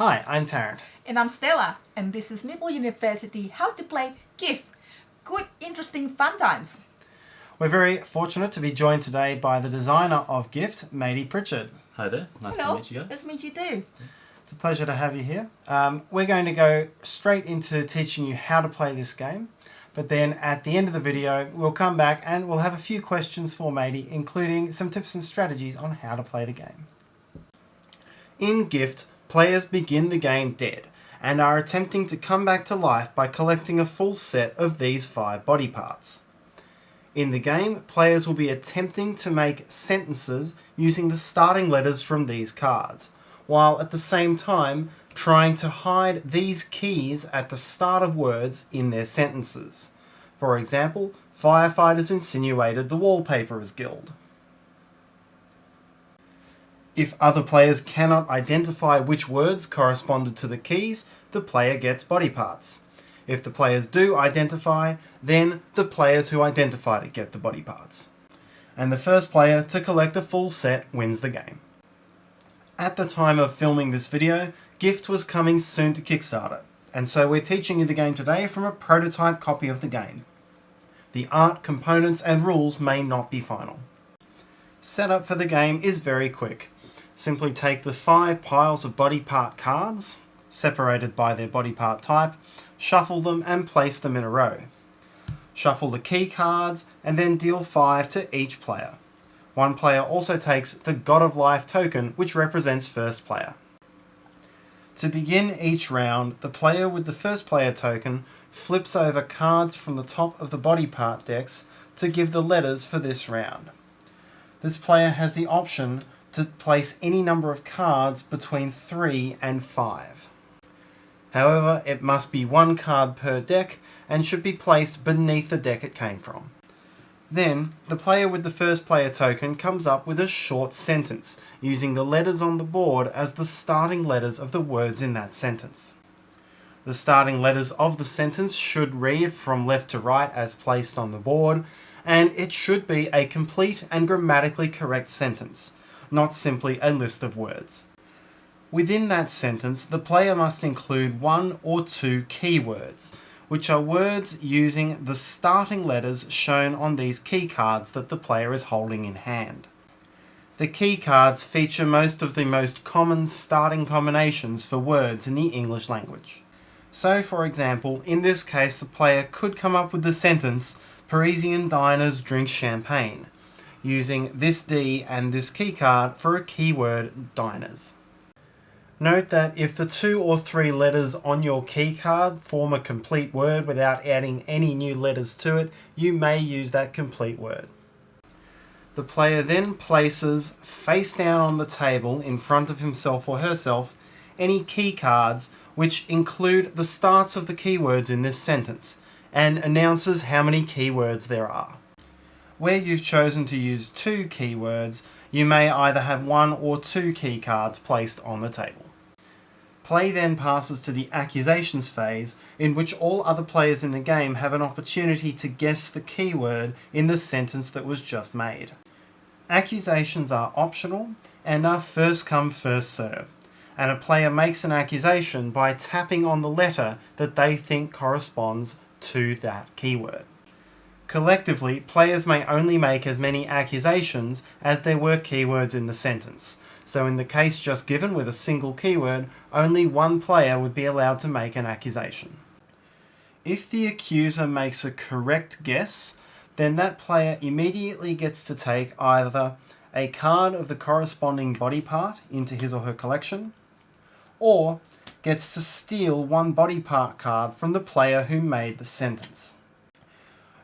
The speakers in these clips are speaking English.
Hi, I'm Tarrant. And I'm Stella, and this is Meeple University How to Play GIF. Good, interesting, fun times. We're very fortunate to be joined today by the designer of GIFT, Maedi Prichard. Hi there, nice Hello. to meet you guys. Nice to meet you too. It's a pleasure to have you here. We're going to go straight into teaching you how to play this game, but then at the end of the video we'll come back and we'll have a few questions for Maedi, including some tips and strategies on how to play the game. In GIFT, players begin the game dead and are attempting to come back to life by collecting a full set of these 5 body parts. In the game, players will be attempting to make sentences using the starting letters from these cards, while at the same time trying to hide these keys at the start of words in their sentences. For example, firefighters insinuated the wallpaperers guild. If other players cannot identify which words corresponded to the keys, the player gets body parts. If the players do identify, then the players who identified it get the body parts. And the first player to collect a full set wins the game. At the time of filming this video, GIFT was coming soon to Kickstarter, and so we're teaching you the game today from a prototype copy of the game. The art, components and rules may not be final. Setup for the game is very quick. Simply take the 5 piles of body part cards, separated by their body part type, shuffle them and place them in a row. Shuffle the key cards and then deal 5 to each player. One player also takes the God of Life token, which represents first player. To begin each round, the player with the first player token flips over cards from the top of the body part decks to give the letters for this round. This player has the option to place any number of cards between 3 and 5. However, it must be 1 card per deck and should be placed beneath the deck it came from. Then, the player with the first player token comes up with a short sentence, using the letters on the board as the starting letters of the words in that sentence. The starting letters of the sentence should read from left to right as placed on the board, and it should be a complete and grammatically correct sentence, not simply a list of words. Within that sentence, the player must include 1 or 2 keywords, which are words using the starting letters shown on these key cards that the player is holding in hand. The key cards feature most of the most common starting combinations for words in the English language. So, for example, in this case the player could come up with the sentence, "Parisian diners drink champagne," using this D and this key card for a keyword diners. Note that if the 2 or 3 letters on your key card form a complete word without adding any new letters to it, you may use that complete word. The player then places face down on the table in front of himself or herself any key cards which include the starts of the keywords in this sentence and announces how many keywords there are. Where you've chosen to use 2 keywords, you may either have 1 or 2 key cards placed on the table. Play then passes to the Accusations Phase, in which all other players in the game have an opportunity to guess the keyword in the sentence that was just made. Accusations are optional and are first come first serve, and a player makes an accusation by tapping on the letter that they think corresponds to that keyword. Collectively, players may only make as many accusations as there were keywords in the sentence. So in the case just given with a single keyword, only 1 player would be allowed to make an accusation. If the accuser makes a correct guess, then that player immediately gets to take either a card of the corresponding body part into his or her collection, or gets to steal 1 body part card from the player who made the sentence.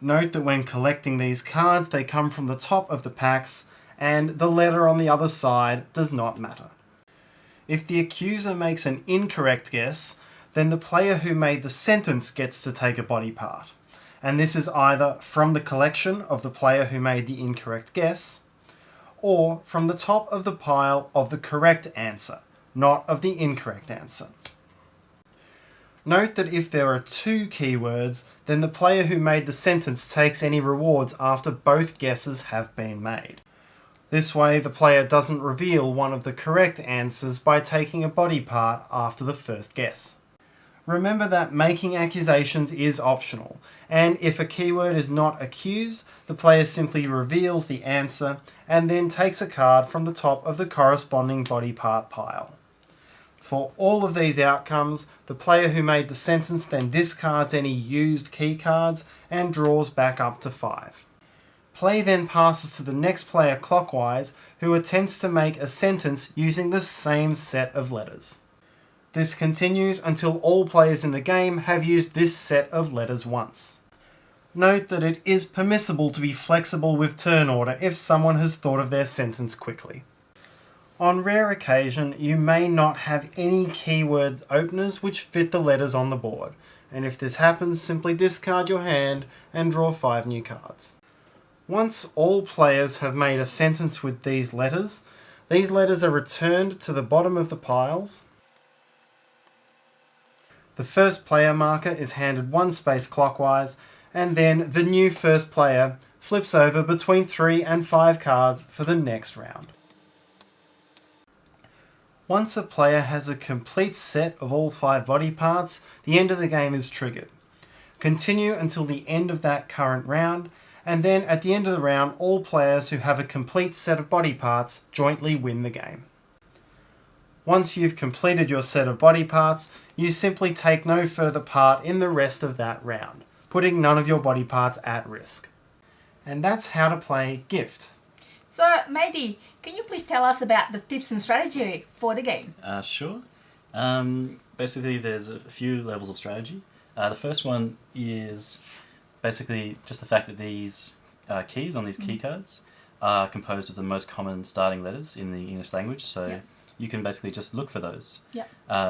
Note that when collecting these cards, they come from the top of the packs, and the letter on the other side does not matter. If the accuser makes an incorrect guess, then the player who made the sentence gets to take a body part, and this is either from the collection of the player who made the incorrect guess, or from the top of the pile of the correct answer, not of the incorrect answer. Note that if there are 2 keywords, then the player who made the sentence takes any rewards after both guesses have been made. This way, the player doesn't reveal one of the correct answers by taking a body part after the first guess. Remember that making accusations is optional, and if a keyword is not accused, the player simply reveals the answer and then takes a card from the top of the corresponding body part pile. For all of these outcomes, the player who made the sentence then discards any used key cards and draws back up to 5. Play then passes to the next player clockwise, who attempts to make a sentence using the same set of letters. This continues until all players in the game have used this set of letters once. Note that it is permissible to be flexible with turn order if someone has thought of their sentence quickly. On rare occasion, you may not have any keyword openers which fit the letters on the board, and if this happens, simply discard your hand and draw 5 new cards. Once all players have made a sentence with these letters are returned to the bottom of the piles. The first player marker is handed 1 space clockwise, and then the new first player flips over between 3 and 5 cards for the next round. Once a player has a complete set of all 5 body parts, the end of the game is triggered. Continue until the end of that current round, and then at the end of the round, all players who have a complete set of body parts jointly win the game. Once you've completed your set of body parts, you simply take no further part in the rest of that round, putting none of your body parts at risk. And that's how to play Gift. So, Maedi, can you please tell us about the tips and strategy for the game? Sure. Basically, there's a few levels of strategy. The first one is basically just the fact that these keys on these key cards are composed of the most common starting letters in the English language. So you can basically just look for those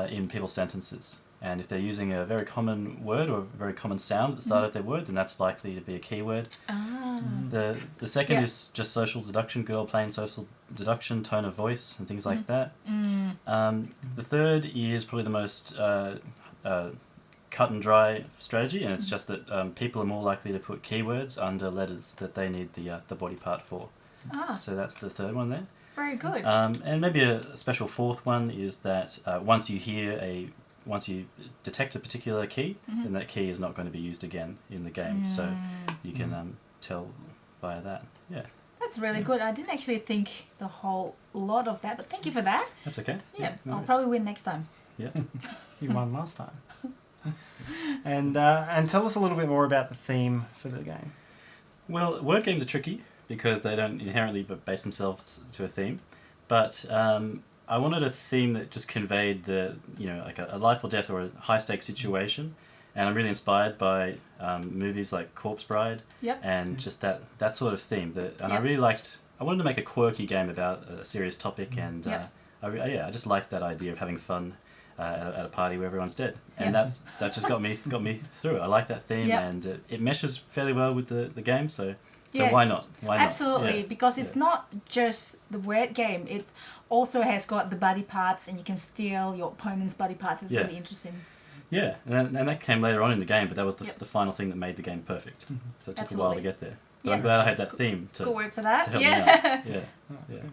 in people's sentences. And if they're using a very common word or a very common sound at the start of their word, then that's likely to be a keyword. The second is just social deduction, good old plain social deduction, tone of voice and things like that. The third is probably the most cut and dry strategy, and it's just that people are more likely to put keywords under letters that they need the body part for. So that's the third one there. Very good. And maybe a special fourth one is that once you detect a particular key, then that key is not going to be used again in the game. So you can tell via that. Yeah. That's really good. I didn't actually think the whole lot of that, but thank you for that. That's okay. Yeah, no I'll worries. probably win next time. Yeah. You won last time. And tell us a little bit more about the theme for the game. Well, word games are tricky because they don't inherently base themselves to a theme. But I wanted a theme that just conveyed like a life or death or a high stakes situation. And I'm really inspired by movies like Corpse Bride and just that sort of theme. I wanted to make a quirky game about a serious topic, and I just liked that idea of having fun at a party where everyone's dead. And that just got me through it. I like that theme, and it meshes fairly well with the game, so why not? Absolutely, because it's not just the word game. It also has got the body parts, and you can steal your opponent's body parts. It's really interesting. Yeah, and that came later on in the game, but that was the final thing that made the game perfect. So it took a while to get there. But I'm glad I had that theme to, good work for that. to help me out. Yeah. Good.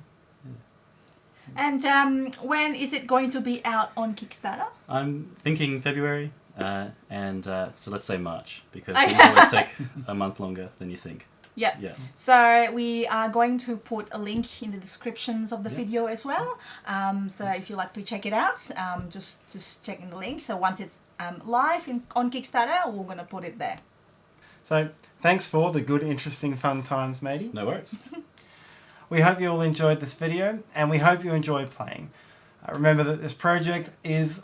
And when is it going to be out on Kickstarter? I'm thinking February, so let's say March, because things always take a month longer than you think. Yeah. So we are going to put a link in the descriptions of the video as well. So if you'd like to check it out, just check in the link. So once it's live on Kickstarter, we're going to put it there. So thanks for the good, interesting, fun times, Maedi. No worries. We hope you all enjoyed this video, and we hope you enjoy playing. Remember that this project is,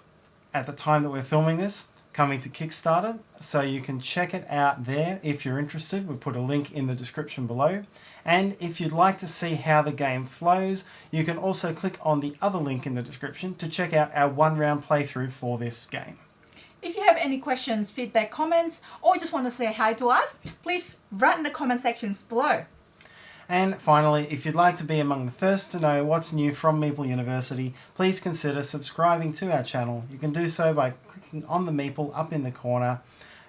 at the time that we're filming this, coming to Kickstarter, so you can check it out there if you're interested. We'll put a link in the description below. And if you'd like to see how the game flows, you can also click on the other link in the description to check out our one-round playthrough for this game. If you have any questions, feedback, comments, or just want to say hi to us, please write in the comment sections below. And finally, if you'd like to be among the first to know what's new from Meeple University, please consider subscribing to our channel. You can do so by clicking on the Meeple up in the corner.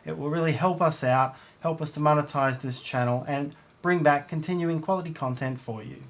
It will really help us out, help us to monetize this channel, and bring back continuing quality content for you.